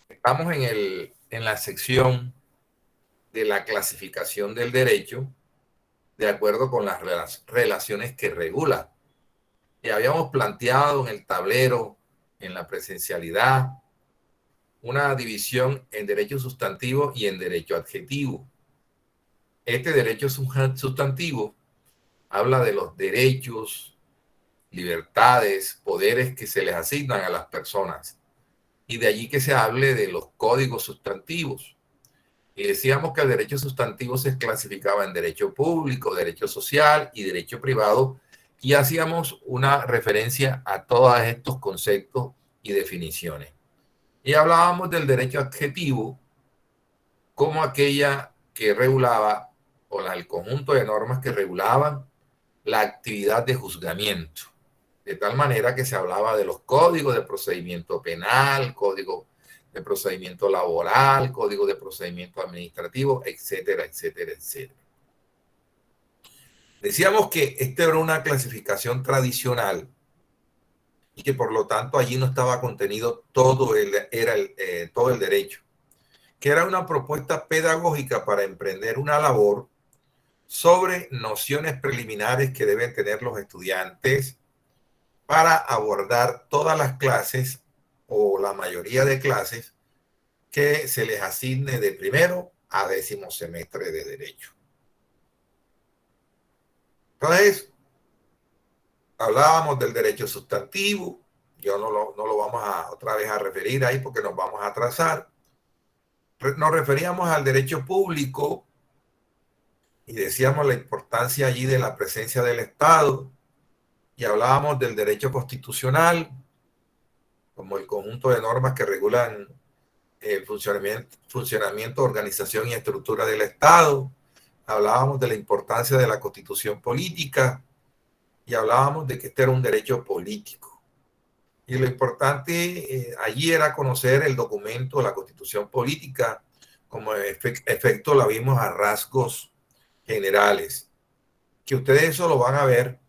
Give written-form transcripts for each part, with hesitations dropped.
Estamos en la sección de la clasificación del derecho de acuerdo con las relaciones que regula. Y habíamos planteado en el tablero, en la presencialidad, una división en derecho sustantivo y en derecho adjetivo. Este derecho sustantivo habla de los derechos, libertades, poderes que se les asignan a las personas. Y de allí que se hable de los códigos sustantivos. Y decíamos que el derecho sustantivo se clasificaba en derecho público, derecho social y derecho privado. Y hacíamos una referencia a todos estos conceptos y definiciones. Y hablábamos del derecho adjetivo como aquella que regulaba, o el conjunto de normas que regulaban la actividad de juzgamiento. De tal manera que se hablaba de los códigos de procedimiento penal, código de procedimiento laboral, código de procedimiento administrativo, etcétera, etcétera, etcétera. Decíamos que esta era una clasificación tradicional y que por lo tanto allí no estaba contenido todo el derecho, que era una propuesta pedagógica para emprender una labor sobre nociones preliminares que deben tener los estudiantes para abordar todas las clases o la mayoría de clases que se les asigne de primero a 10º semestre de Derecho. Entonces, hablábamos del derecho sustantivo, yo no lo vamos a otra vez a referir ahí porque nos vamos a atrasar. Nos referíamos al derecho público y decíamos la importancia allí de la presencia del Estado y hablábamos del derecho constitucional como el conjunto de normas que regulan el funcionamiento, organización y estructura del Estado. Hablábamos de la importancia de la constitución política y hablábamos de que este era un derecho político. Y lo importante allí era conocer el documento, la constitución política, como efecto la vimos a rasgos generales, que ustedes eso lo van a ver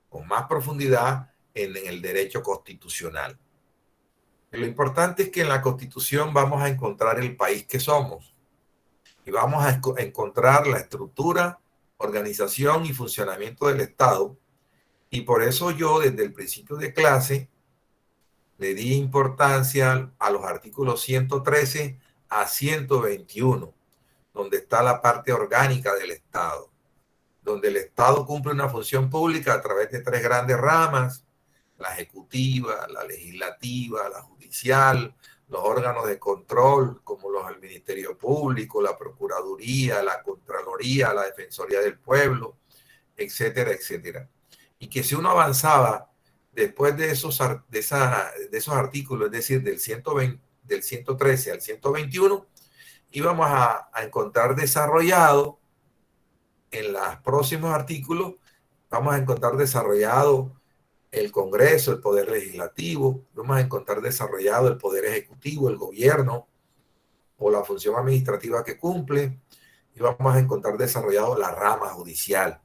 con más profundidad en el derecho constitucional. Lo importante es que en la Constitución vamos a encontrar el país que somos y vamos a encontrar la estructura, organización y funcionamiento del Estado. Y por eso yo desde el principio de clase le di importancia a los artículos 113 a 121, donde está la parte orgánica del Estado, donde el Estado cumple una función pública a través de 3 grandes ramas: la ejecutiva, la legislativa, la judicial, los órganos de control como el Ministerio Público, la Procuraduría, la Contraloría, la Defensoría del Pueblo, etcétera, etcétera. Y que si uno avanzaba después de esos artículos, es decir, del 113 al 121, íbamos a encontrar desarrollado en los próximos artículos, vamos a encontrar desarrollado el Congreso, el Poder Legislativo, vamos a encontrar desarrollado el Poder Ejecutivo, el gobierno o la función administrativa que cumple, y vamos a encontrar desarrollado la rama judicial.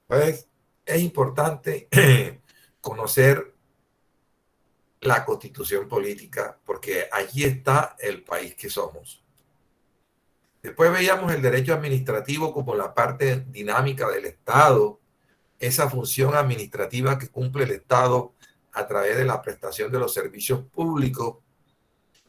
Entonces, es importante conocer la constitución política porque allí está el país que somos. Después veíamos el derecho administrativo como la parte dinámica del Estado, esa función administrativa que cumple el Estado a través de la prestación de los servicios públicos,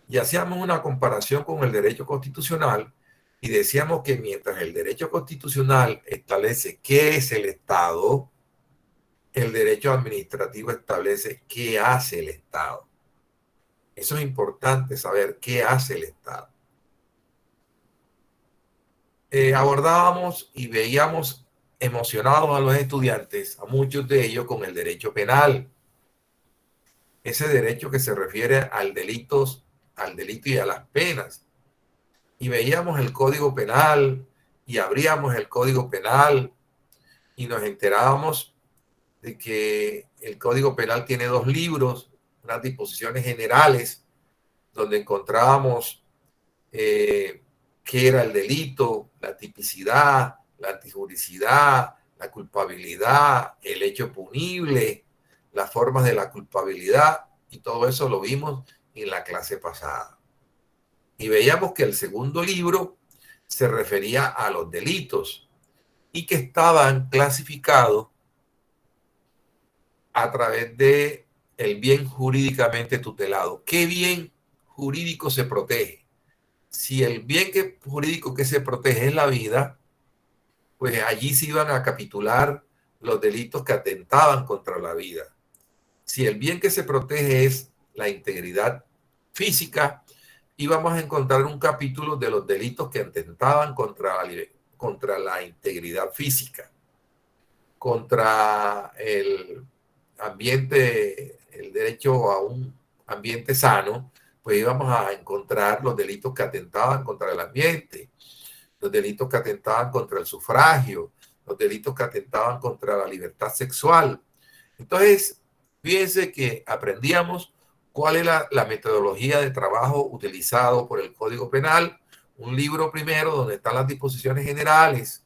y hacíamos una comparación con el derecho constitucional y decíamos que mientras el derecho constitucional establece qué es el Estado, el derecho administrativo establece qué hace el Estado. Eso es importante saber qué hace el Estado. Abordábamos y veíamos emocionados a los estudiantes, a muchos de ellos, con el derecho penal. Ese derecho que se refiere al delito y a las penas. Y veíamos el Código Penal y abríamos el Código Penal y nos enterábamos de que el Código Penal tiene 2 libros, unas disposiciones generales, donde encontrábamos qué era el delito, la tipicidad, la antijuricidad, la culpabilidad, el hecho punible, las formas de la culpabilidad, y todo eso lo vimos en la clase pasada. Y veíamos que el segundo libro se refería a los delitos y que estaban clasificados a través de el bien jurídicamente tutelado. ¿Qué bien jurídico se protege? Si el bien jurídico que se protege es la vida, pues allí se iban a capitular los delitos que atentaban contra la vida. Si el bien que se protege es la integridad física, íbamos a encontrar un capítulo de los delitos que atentaban contra la integridad física, contra el ambiente, el derecho a un ambiente sano, pues íbamos a encontrar los delitos que atentaban contra el ambiente, los delitos que atentaban contra el sufragio, los delitos que atentaban contra la libertad sexual. Entonces, fíjense que aprendíamos cuál es la metodología de trabajo utilizado por el Código Penal, un libro primero donde están las disposiciones generales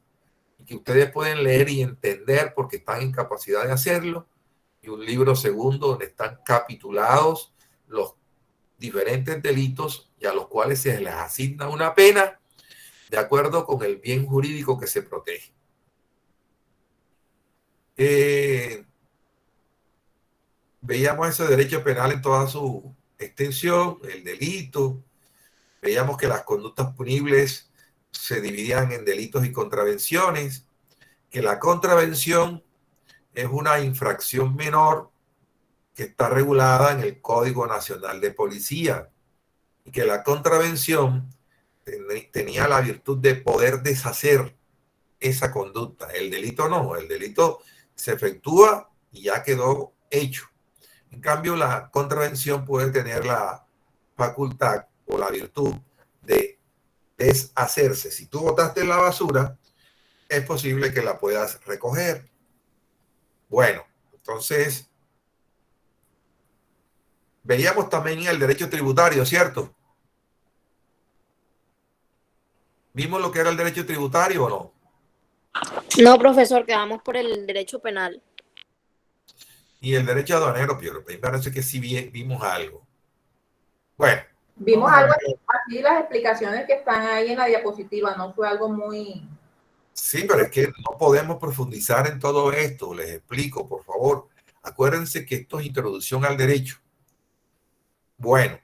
y que ustedes pueden leer y entender porque están en capacidad de hacerlo, y un libro segundo donde están capitulados los diferentes delitos y a los cuales se les asigna una pena de acuerdo con el bien jurídico que se protege. Veíamos ese derecho penal en toda su extensión, el delito. Veíamos que las conductas punibles se dividían en delitos y contravenciones, que la contravención es una infracción menor que está regulada en el Código Nacional de Policía y que la contravención tenía la virtud de poder deshacer esa conducta. El delito no, el delito se efectúa y ya quedó hecho. En cambio, la contravención puede tener la facultad o la virtud de deshacerse. Si tú botaste en la basura, es posible que la puedas recoger. Bueno, entonces veíamos también el derecho tributario, ¿cierto? ¿Vimos lo que era el derecho tributario o no? No, profesor, quedamos por el derecho penal. Y el derecho aduanero, pero me parece que sí vimos algo. Bueno. Vimos algo aquí, las explicaciones que están ahí en la diapositiva, no fue algo muy... Sí, pero es que no podemos profundizar en todo esto. Les explico, por favor. Acuérdense que esto es introducción al derecho. Bueno,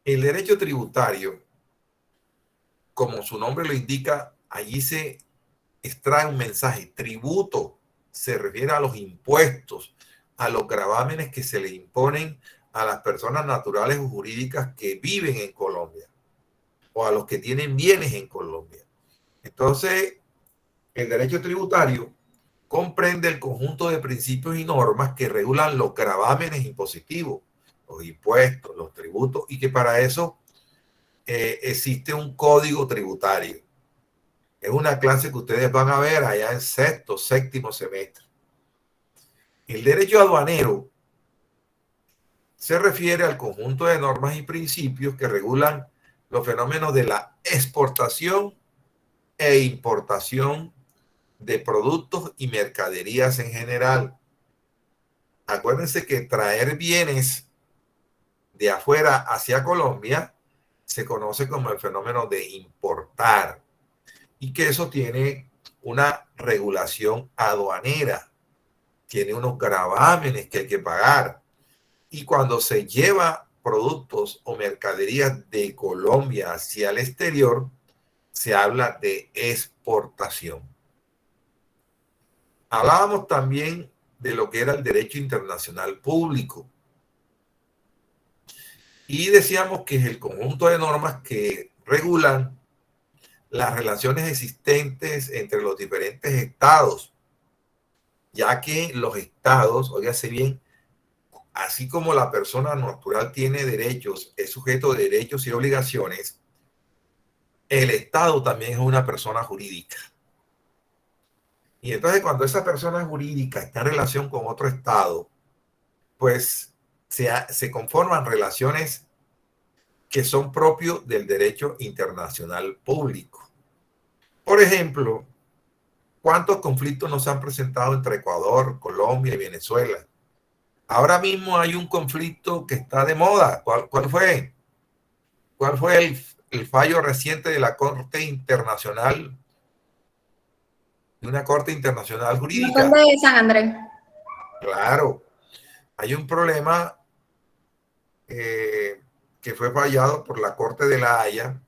el derecho tributario, como su nombre lo indica, allí se extrae un mensaje. Tributo se refiere a los impuestos, a los gravámenes que se le imponen a las personas naturales o jurídicas que viven en Colombia o a los que tienen bienes en Colombia. Entonces, el derecho tributario comprende el conjunto de principios y normas que regulan los gravámenes impositivos, los impuestos, los tributos, y que para eso existe un código tributario. Es una clase que ustedes van a ver allá en sexto, séptimo semestre. El derecho aduanero se refiere al conjunto de normas y principios que regulan los fenómenos de la exportación e importación de productos y mercaderías en general. Acuérdense que traer bienes de afuera hacia Colombia se conoce como el fenómeno de importar y que eso tiene una regulación aduanera, tiene unos gravámenes que hay que pagar. Y cuando se lleva productos o mercaderías de Colombia hacia el exterior, se habla de exportación. Hablábamos también de lo que era el derecho internacional público. Y decíamos que es el conjunto de normas que regulan las relaciones existentes entre los diferentes estados, ya que los estados, óigase bien, así como la persona natural tiene derechos, es sujeto de derechos y obligaciones, el estado también es una persona jurídica. Y entonces cuando esa persona jurídica está en relación con otro estado, pues se conforman relaciones que son propios del derecho internacional público. Por ejemplo, ¿cuántos conflictos nos han presentado entre Ecuador, Colombia y Venezuela? Ahora mismo hay un conflicto que está de moda. ¿Cuál fue? ¿Cuál fue el fallo reciente de la Corte Internacional, de una Corte Internacional No son Jurídica? de San Andrés. Claro, hay un problema que fue fallado por la Corte de la Haya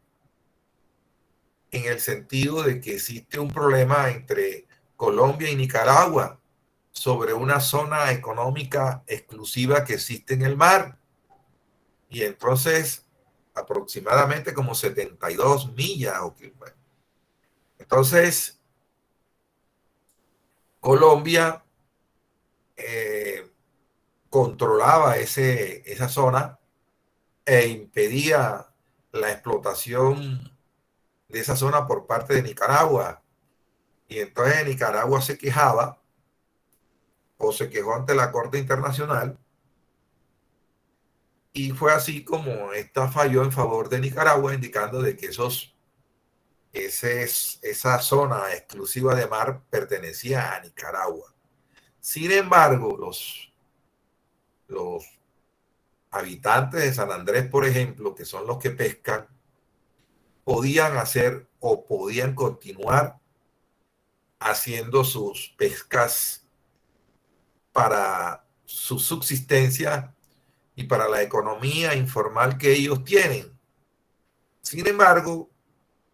en el sentido de que existe un problema entre Colombia y Nicaragua sobre una zona económica exclusiva que existe en el mar. Y entonces, aproximadamente como 72 millas. Bueno. Entonces, Colombia eh, controlaba esa zona e impedía la explotación de esa zona por parte de Nicaragua. Y entonces Nicaragua se quejaba o se quejó ante la Corte Internacional y fue así como esta falló en favor de Nicaragua, indicando de que esa zona exclusiva de mar pertenecía a Nicaragua. Sin embargo, los habitantes de San Andrés, por ejemplo, que son los que pescan, podían hacer o podían continuar haciendo sus pescas para su subsistencia y para la economía informal que ellos tienen. Sin embargo,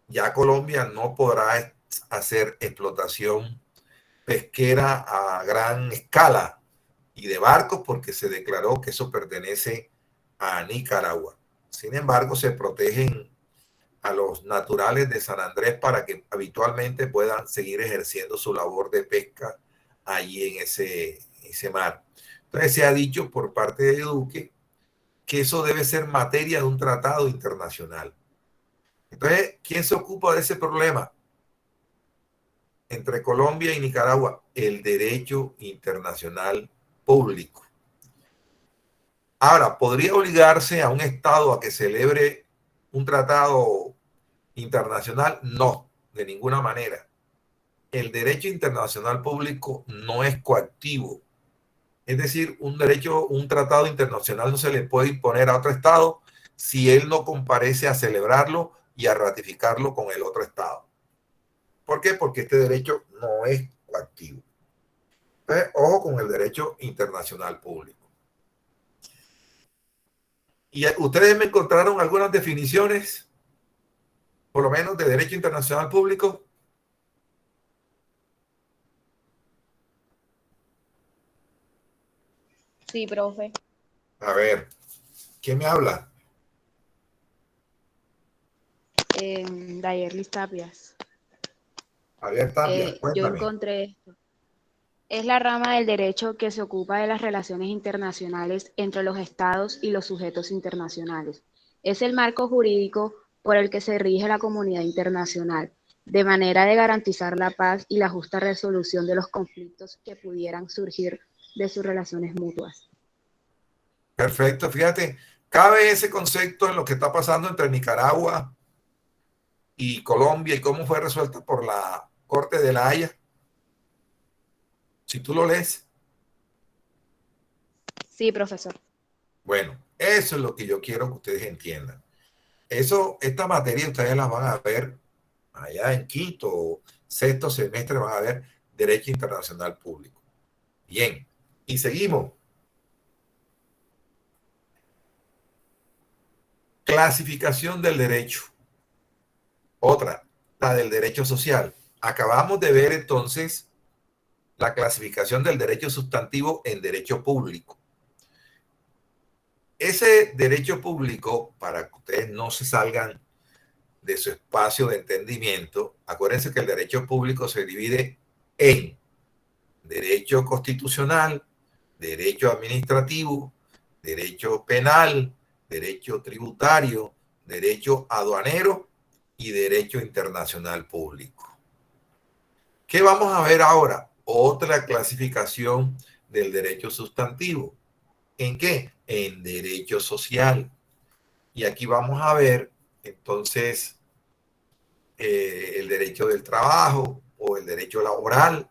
ya Colombia no podrá hacer explotación pesquera a gran escala y de barcos porque se declaró que eso pertenece a Nicaragua. Sin embargo, se protegen a los naturales de San Andrés para que habitualmente puedan seguir ejerciendo su labor de pesca allí en ese mar. Entonces se ha dicho por parte de Duque que eso debe ser materia de un tratado internacional. Entonces, ¿quién se ocupa de ese problema? Entre Colombia y Nicaragua, el derecho internacional público. Ahora, ¿podría obligarse a un Estado a que celebre un tratado internacional? No, de ninguna manera. El derecho internacional público no es coactivo. Es decir, un tratado internacional no se le puede imponer a otro Estado si él no comparece a celebrarlo y a ratificarlo con el otro Estado. ¿Por qué? Porque este derecho no es coactivo. Entonces, ojo con el derecho internacional público. Y ustedes me encontraron algunas definiciones, por lo menos de derecho internacional público. Sí, profe. A ver, ¿quién me habla? Dayerlis Tapias. A ver, Tapia, Yo cuéntame. encontré esto. Es la rama del derecho que se ocupa de las relaciones internacionales entre los estados y los sujetos internacionales. Es el marco jurídico por el que se rige la comunidad internacional, de manera de garantizar la paz y la justa resolución de los conflictos que pudieran surgir de sus relaciones mutuas. Perfecto, fíjate, cabe ese concepto en lo que está pasando entre Nicaragua y Colombia y cómo fue resuelta por la Corte de la Haya. Si tú lo lees, Sí, profesor. bueno, eso es lo que yo quiero que ustedes entiendan. Esta materia ustedes la van a ver allá en quinto o sexto semestre, van a ver Derecho Internacional Público. Bien, y seguimos. Clasificación del derecho. Otra, la del derecho social. Acabamos de ver entonces la clasificación del derecho sustantivo en derecho público. Ese derecho público, para que ustedes no se salgan de su espacio de entendimiento, acuérdense que el derecho público se divide en derecho constitucional, derecho administrativo, derecho penal, derecho tributario, derecho aduanero y derecho internacional público. ¿Qué vamos a ver ahora? Otra clasificación del derecho sustantivo. ¿En qué? En derecho social. Y aquí vamos a ver entonces el derecho del trabajo o el derecho laboral.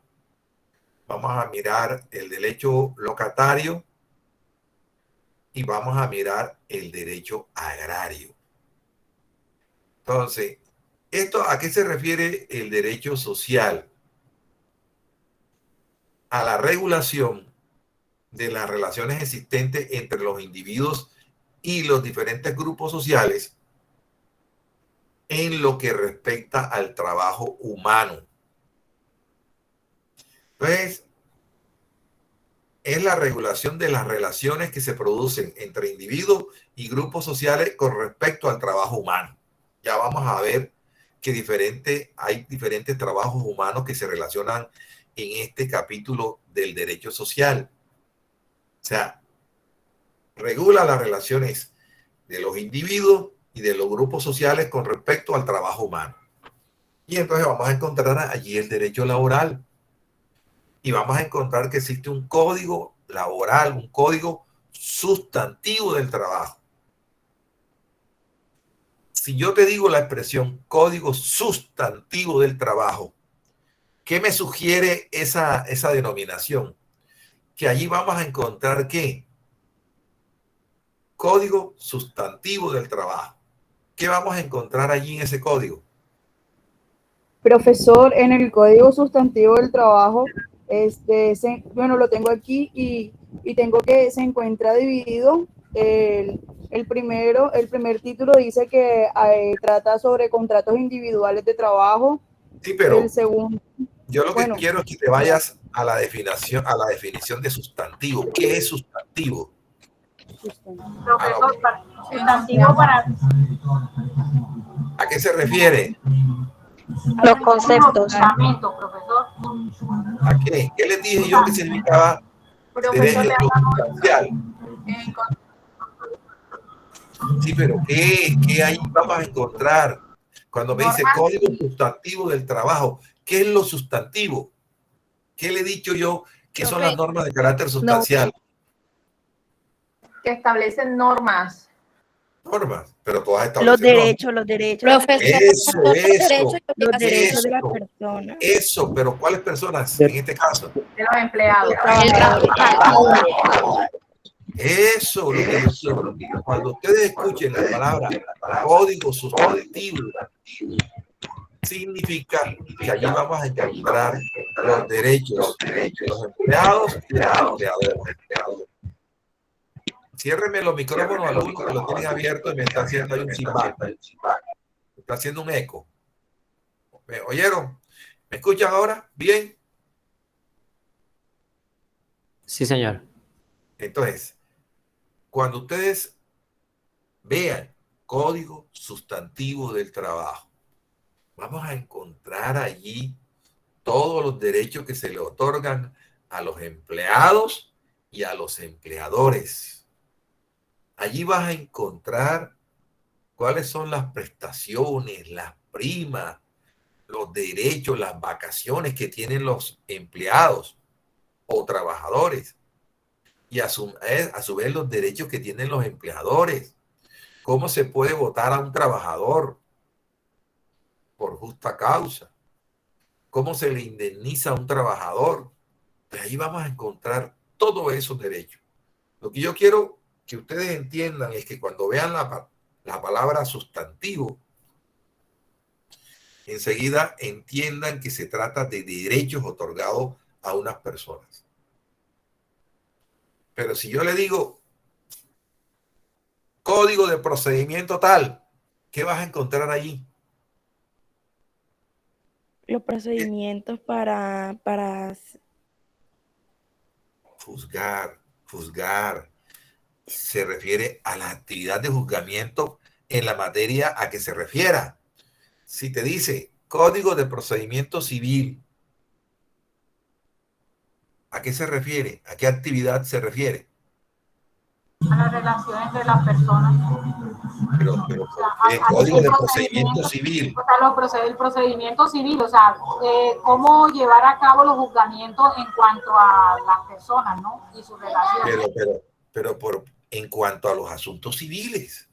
Vamos a mirar el derecho locatario, y vamos a mirar el derecho agrario. Entonces, ¿a qué se refiere el derecho social? A la regulación de las relaciones existentes entre los individuos y los diferentes grupos sociales en lo que respecta al trabajo humano. Entonces, es la regulación de las relaciones que se producen entre individuos y grupos sociales con respecto al trabajo humano. Ya vamos a ver que hay diferentes trabajos humanos que se relacionan en este capítulo del derecho social. O sea, regula las relaciones de los individuos y de los grupos sociales con respecto al trabajo humano. Y entonces vamos a encontrar allí el derecho laboral. Y vamos a encontrar que existe un código laboral, un código sustantivo del trabajo. Si yo te digo la expresión código sustantivo del trabajo, ¿qué me sugiere esa denominación? Que allí vamos a encontrar ¿qué? Código sustantivo del trabajo. ¿Qué vamos a encontrar allí en ese código? Profesor, en el Código Sustantivo del Trabajo, bueno, lo tengo aquí y tengo que se encuentra dividido. El primer título dice que trata sobre contratos individuales de trabajo. Sí, pero el segundo, yo lo que bueno, quiero es que te vayas a la definición de sustantivo. ¿Qué es sustantivo? Profesor, sustantivo para... ¿A qué se refiere? Los conceptos. Profesor. ¿A qué? ¿Qué les dije yo que significaba Profesor, derecho sustancial? Sí, pero ¿qué ahí vamos a encontrar? Cuando me dice código sustantivo del trabajo, ¿qué es lo sustantivo? ¿Qué le he dicho yo que son las normas de carácter sustancial? Que establecen normas. Normas, pero todas establecen Los derechos. Profesor, Los derechos de la persona. Eso, pero ¿cuáles personas en este caso? De los empleados. Eso, lo que yo quiero. Cuando ustedes escuchen la palabra código sustantivo, significa que allí vamos a encontrar los derechos de los empleados y de los empleadores. Ciérrenme los micrófonos a algunos que lo tienen abierto y me está haciendo ahí un silbato. Está haciendo un eco. ¿Me oyeron? ¿Me escuchan ahora? ¿Bien? Sí, señor. Entonces, cuando ustedes vean código sustantivo del trabajo, vamos a encontrar allí todos los derechos que se le otorgan a los empleados y a los empleadores. Allí vas a encontrar cuáles son las prestaciones, las primas, los derechos, las vacaciones que tienen los empleados o trabajadores. Y a su vez los derechos que tienen los empleadores. ¿Cómo se puede votar a un trabajador por justa causa? ¿Cómo se le indemniza a un trabajador? Pues ahí vamos a encontrar todos esos derechos. Lo que yo quiero que ustedes entiendan es que cuando vean la palabra sustantivo, enseguida entiendan que se trata de derechos otorgados a unas personas. Pero si yo le digo código de procedimiento tal, ¿qué vas a encontrar allí? Los procedimientos para juzgar. Se refiere a la actividad de juzgamiento en la materia a que se refiera. Si te dice código de procedimiento civil, ¿a qué se refiere? ¿A qué actividad se refiere? A las relaciones de las personas. Pero el código de procedimiento civil. O sea, el procedimiento civil, o sea, cómo llevar a cabo los juzgamientos en cuanto a las personas, ¿no? Y sus relaciones. Pero en cuanto a los asuntos civiles.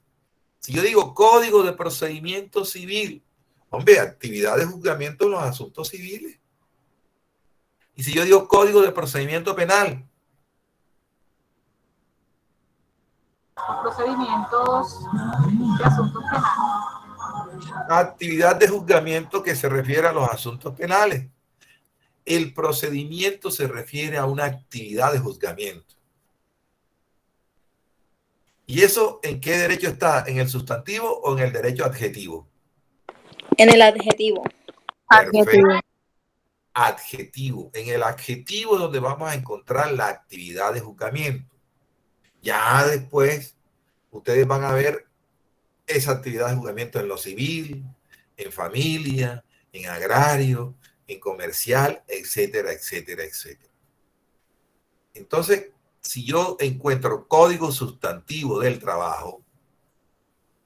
Si yo digo código de procedimiento civil, hombre, actividad de juzgamiento en los asuntos civiles. Y si yo digo código de procedimiento penal, Los procedimientos de asuntos penales. Actividad de juzgamiento que se refiere a los asuntos penales. El procedimiento se refiere a una actividad de juzgamiento. ¿Y eso en qué derecho está? ¿En el sustantivo o en el derecho adjetivo? En el adjetivo. Perfecto. Adjetivo. En el adjetivo es donde vamos a encontrar la actividad de juzgamiento. Ya después ustedes van a ver esa actividad de juzgamiento en lo civil, en familia, en agrario, en comercial, etcétera, etcétera, etcétera. Entonces, si yo encuentro código sustantivo del trabajo,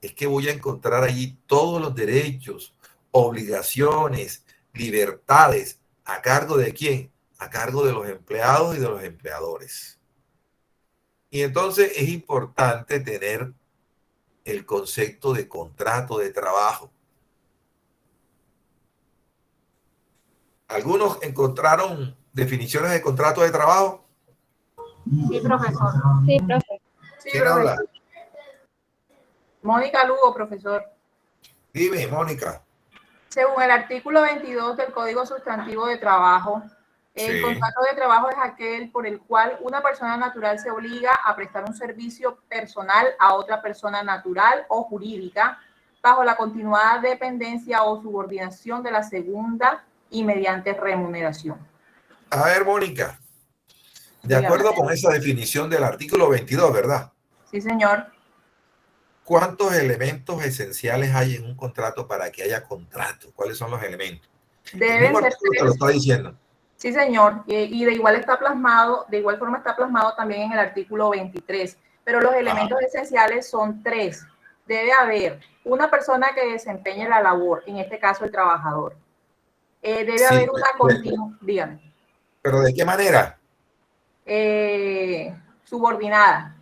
es que voy a encontrar allí todos los derechos, obligaciones, libertades, ¿a cargo de quién? A cargo de los empleados y de los empleadores. Y entonces es importante tener el concepto de contrato de trabajo. ¿Algunos encontraron definiciones de contrato de trabajo? Sí, profesor. Sí, profe. Sí, ¿Quién habla? Mónica Lugo, profesor. Dime, Mónica. Según el artículo 22 del Código Sustantivo de Trabajo, el Sí. contrato de trabajo es aquel por el cual una persona natural se obliga a prestar un servicio personal a otra persona natural o jurídica bajo la continuada dependencia o subordinación de la segunda y mediante remuneración. A ver, Mónica, de Dígame. acuerdo con esa definición del artículo 22, ¿verdad? Sí, señor. ¿Cuántos elementos esenciales hay en un contrato para que haya contrato? ¿Cuáles son los elementos? El Deben mismo ser artículo te lo está diciendo. Sí, señor. Y de igual forma está plasmado también en el artículo 23. Pero los elementos esenciales son 3. Debe haber una persona que desempeñe la labor, en este caso el trabajador. Debe Sí, haber una continua, dígame, ¿pero de qué manera? subordinada.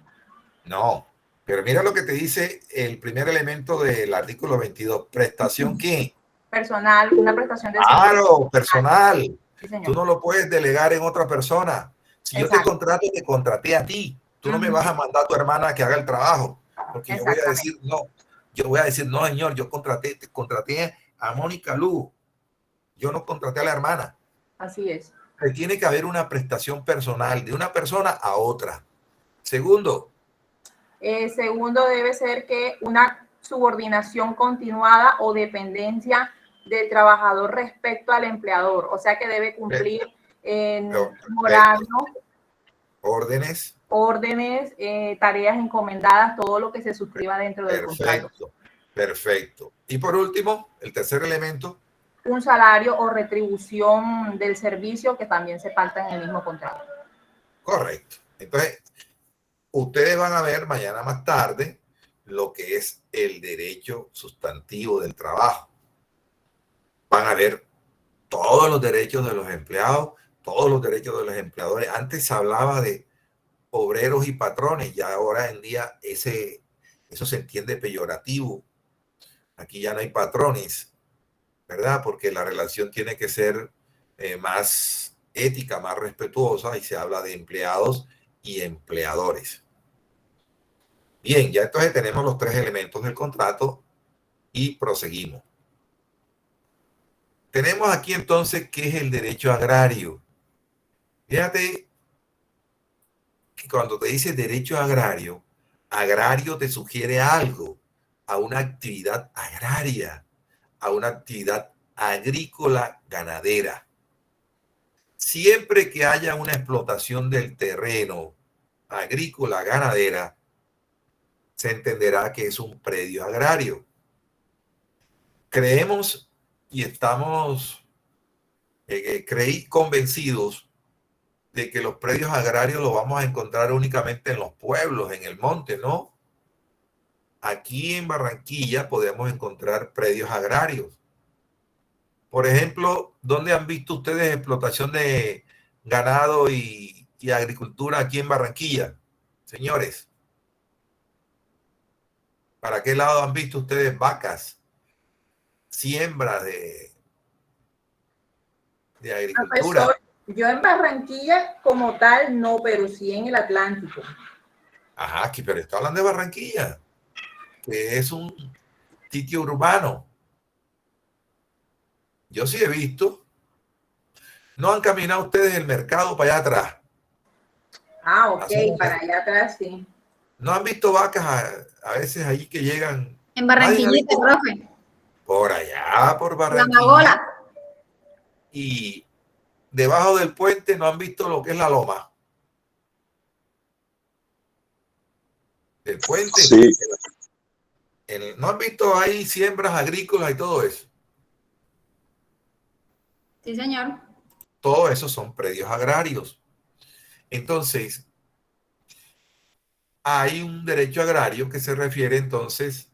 No, pero mira lo que te dice el primer elemento del artículo 22. ¿Prestación qué? Personal, una prestación de Claro, personal. Sí, señor. Tú no lo puedes delegar en otra persona. Si yo te contrato, te contraté a ti. Tú no me vas a mandar a tu hermana que haga el trabajo. Porque yo voy a decir, no. Yo voy a decir, no, señor, yo contraté a Mónica Lugo. Yo no contraté a la hermana. Así es. Tiene que haber una prestación personal de una persona a otra. Segundo. Segundo, debe ser que una subordinación continuada o dependencia del trabajador respecto al empleador. O sea que debe cumplir en horario, órdenes, tareas encomendadas, todo lo que se suscriba dentro del contrato. Perfecto. Y por último, el tercer elemento. Un salario o retribución del servicio que también se pacta en el mismo contrato. Correcto. Entonces, ustedes van a ver mañana más tarde lo que es el derecho sustantivo del trabajo. Van a ver todos los derechos de los empleados, todos los derechos de los empleadores. Antes se hablaba de obreros y patrones, ya ahora en día eso se entiende peyorativo. Aquí ya no hay patrones, ¿verdad? Porque la relación tiene que ser más ética, más respetuosa, y se habla de empleados y empleadores. Bien, ya entonces tenemos los 3 elementos del contrato y proseguimos. Tenemos aquí entonces qué es el derecho agrario. Fíjate que cuando te dice derecho agrario, agrario te sugiere algo, a una actividad agraria, a una actividad agrícola ganadera. Siempre que haya una explotación del terreno agrícola ganadera, se entenderá que es un predio agrario. Creemos y estamos convencidos de que los predios agrarios los vamos a encontrar únicamente en los pueblos, en el monte, ¿no? Aquí en Barranquilla podemos encontrar predios agrarios. Por ejemplo, ¿dónde han visto ustedes explotación de ganado y agricultura aquí en Barranquilla? Señores, ¿para qué lado han visto ustedes vacas? Siembra de agricultura. Profesor, yo en Barranquilla como tal no, pero sí en el Atlántico. Ajá, aquí, pero está hablando de Barranquilla, que es un sitio urbano. Yo sí he visto. ¿No han caminado ustedes el mercado para allá atrás? Ah, ok, para allá atrás sí. ¿No han visto vacas a veces allí que llegan? En Barranquillita, profe. Por allá, por La Barranquilla. Magola. Y debajo del puente no han visto lo que es la loma. Del puente. Sí. ¿No han visto ahí siembras agrícolas y todo eso? Sí, señor. Todo eso son predios agrarios. Entonces, hay un derecho agrario que se refiere entonces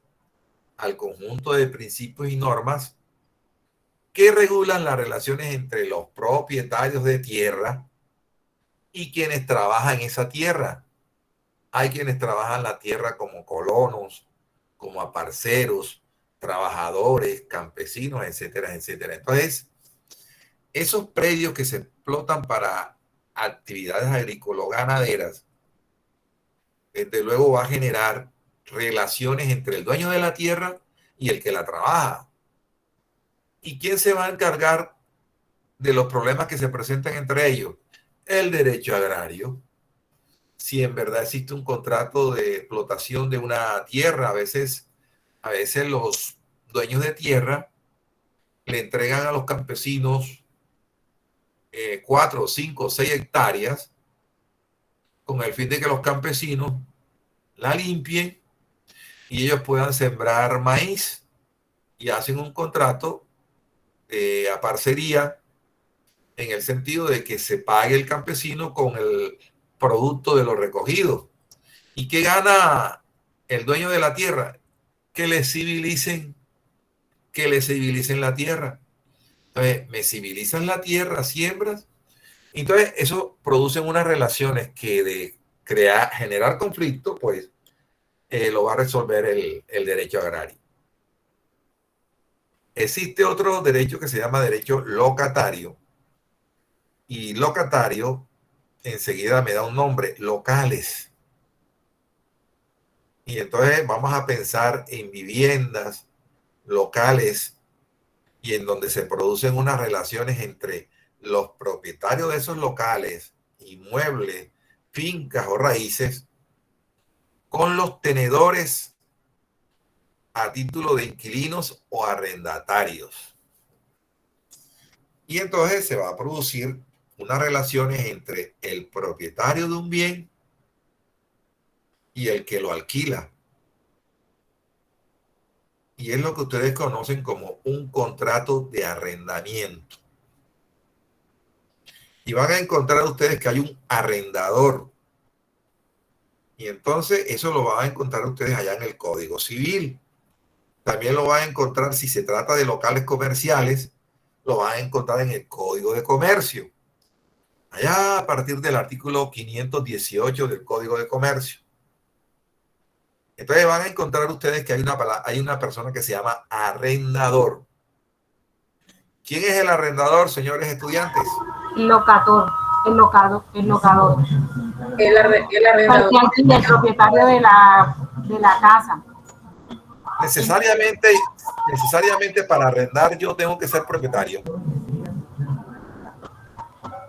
al conjunto de principios y normas que regulan las relaciones entre los propietarios de tierra y quienes trabajan en esa tierra. Hay quienes trabajan la tierra como colonos, como aparceros, trabajadores, campesinos, etcétera, etcétera. Entonces, esos predios que se explotan para actividades agrícolas-ganaderas, desde luego va a generar relaciones entre el dueño de la tierra y el que la trabaja. ¿Y quién se va a encargar de los problemas que se presentan entre ellos? El derecho agrario. Si en verdad existe un contrato de explotación de una tierra, a veces los dueños de tierra le entregan a los campesinos 4, 5, 6 hectáreas con el fin de que los campesinos la limpien y ellos puedan sembrar maíz, y hacen un contrato a parcería en el sentido de que se pague el campesino con el producto de lo recogido. ¿Y qué gana el dueño de la tierra? Que le civilicen la tierra. Entonces, me civilizan la tierra, siembras. Entonces, eso produce unas relaciones que de generar conflicto, pues lo va a resolver el derecho agrario. Existe otro derecho que se llama derecho locatario. Y locatario enseguida me da un nombre, locales. Y entonces vamos a pensar en viviendas locales y en donde se producen unas relaciones entre los propietarios de esos locales, inmuebles, fincas o raíces, con los tenedores a título de inquilinos o arrendatarios. Y entonces se va a producir unas relaciones entre el propietario de un bien y el que lo alquila. Y es lo que ustedes conocen como un contrato de arrendamiento. Y van a encontrar ustedes que hay un arrendador. Y entonces eso lo van a encontrar ustedes allá en el Código Civil. También lo van a encontrar, si se trata de locales comerciales, lo van a encontrar en el Código de Comercio. Allá a partir del artículo 518 del Código de Comercio. Entonces van a encontrar ustedes que hay una persona que se llama arrendador. ¿Quién es el arrendador, señores estudiantes? El locador. El locador. El arrendador. El propietario de la casa. Necesariamente para arrendar yo tengo que ser propietario.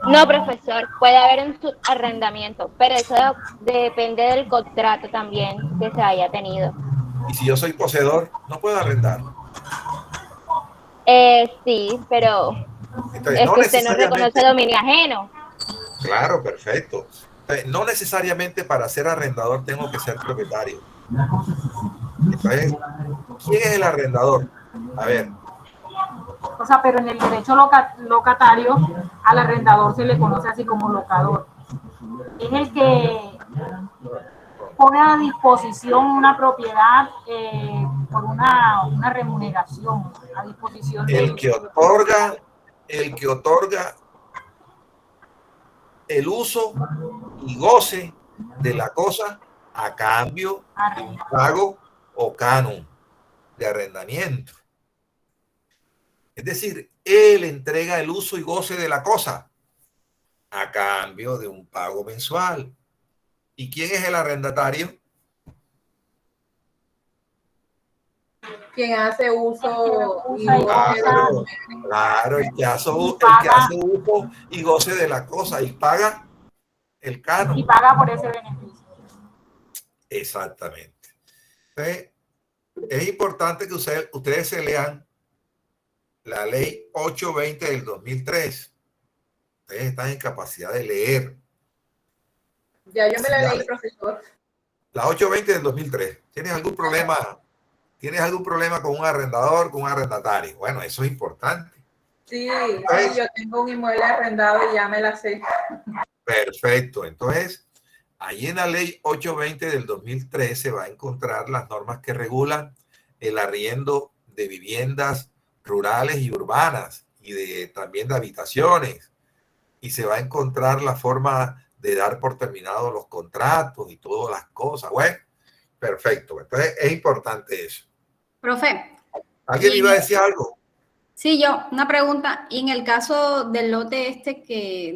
No, profesor, puede haber un subarrendamiento, pero eso depende del contrato también que se haya tenido. Y si yo soy poseedor, no puedo arrendar. Sí, pero Entonces, es no que usted no necesariamente. reconoce dominio ajeno. Claro, perfecto. Entonces, no necesariamente para ser arrendador tengo que ser propietario. Entonces, ¿quién es el arrendador? A ver. O sea, pero en el derecho locatario al arrendador se le conoce así como locador. Es el que pone a disposición una propiedad por una remuneración a disposición de el que otorga el uso y goce de la cosa a cambio de un pago o canon de arrendamiento. Es decir, él entrega el uso y goce de la cosa a cambio de un pago mensual. ¿Y quién es el arrendatario? Quien hace uso y Usa y goce de Claro, los claro, el que hace paga uso y goce de la cosa y paga el canon. y paga por ese beneficio. Exactamente. Entonces, es importante que ustedes se lean la ley 820 del 2003. Ustedes están en capacidad de leer. Ya yo me la leí, profesor. La 820 del 2003. ¿Tienes algún problema? ¿Tienes algún problema con un arrendador, con un arrendatario? Bueno, eso es importante. Sí, Entonces, sí, yo tengo un inmueble arrendado y ya me la sé. perfecto. Entonces, ahí en la ley 820 del 2013 va a encontrar las normas que regulan el arriendo de viviendas rurales y urbanas y también de habitaciones. Y se va a encontrar la forma de dar por terminados los contratos y todas las cosas. Bueno, perfecto. Entonces, es importante eso. Profe, ¿Alguien me y iba a decir algo? sí, yo, una pregunta. Y en el caso del lote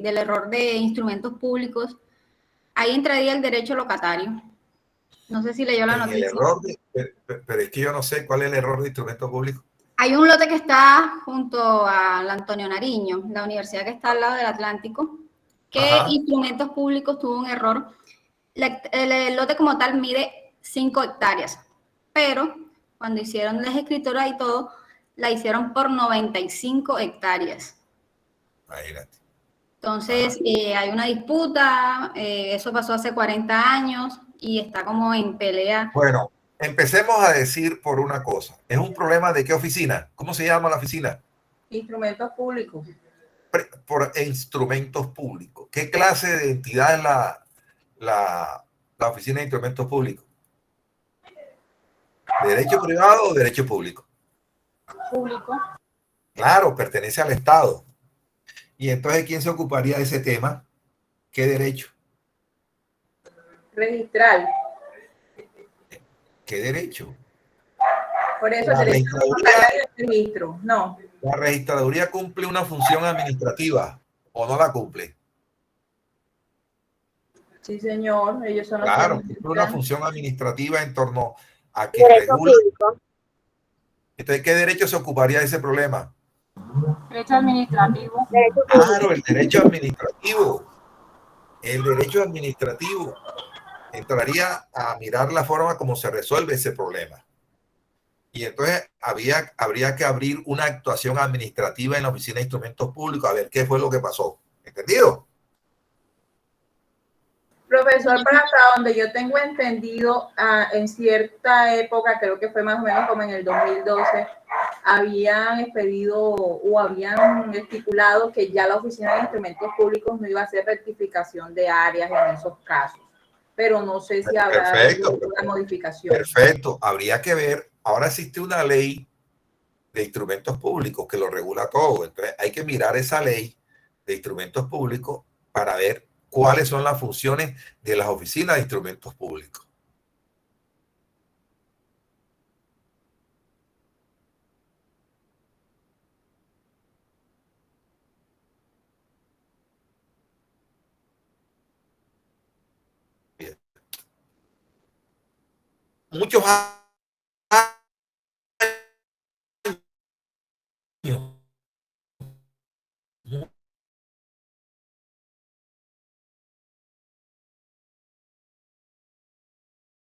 del error de instrumentos públicos, ahí entraría el derecho locatario. No sé si leyó la En el noticia. error, pero es que yo no sé cuál es el error de instrumento público. Hay un lote que está junto al Antonio Nariño, la universidad que está al lado del Atlántico, que Ajá. instrumentos públicos tuvo un error. El lote como tal mide 5 hectáreas, pero cuando hicieron las escrituras y todo, la hicieron por 95 hectáreas. Imagínate. Entonces, hay una disputa, eso pasó hace 40 años y está como en pelea. Bueno, empecemos a decir por una cosa. ¿Es un problema de qué oficina? ¿Cómo se llama la oficina? Instrumentos públicos. Por instrumentos públicos. ¿Qué clase de entidad es la oficina de instrumentos públicos? ¿Derecho privado o derecho público? Público. Claro, pertenece al Estado. Y entonces, ¿quién se ocuparía de ese tema? ¿Qué derecho? Registral. ¿Qué derecho? Por eso el La derecho registraduría, notarial del registro. No. la registraduría cumple una función administrativa o no la cumple. Sí, señor. Ellos son los que Claro, cumple una registran. función administrativa en torno a que Derecho regula. público. Entonces, ¿qué derecho se ocuparía de ese problema? Derecho administrativo. Derecho público. Claro, el derecho administrativo. El derecho administrativo entraría a mirar la forma como se resuelve ese problema. Y entonces habría que abrir una actuación administrativa en la Oficina de Instrumentos Públicos a ver qué fue lo que pasó. ¿Entendido? Profesor, pero hasta donde yo tengo entendido, en cierta época, creo que fue más o menos como en el 2012, habían expedido o habían estipulado que ya la Oficina de Instrumentos Públicos no iba a hacer rectificación de áreas en esos casos. Pero no sé si habrá habido Perfecto, una modificación. perfecto. Habría que ver. Ahora existe una ley de instrumentos públicos que lo regula todo. Entonces hay que mirar esa ley de instrumentos públicos para ver cuáles son las funciones de las oficinas de instrumentos públicos. Bien. Muchos años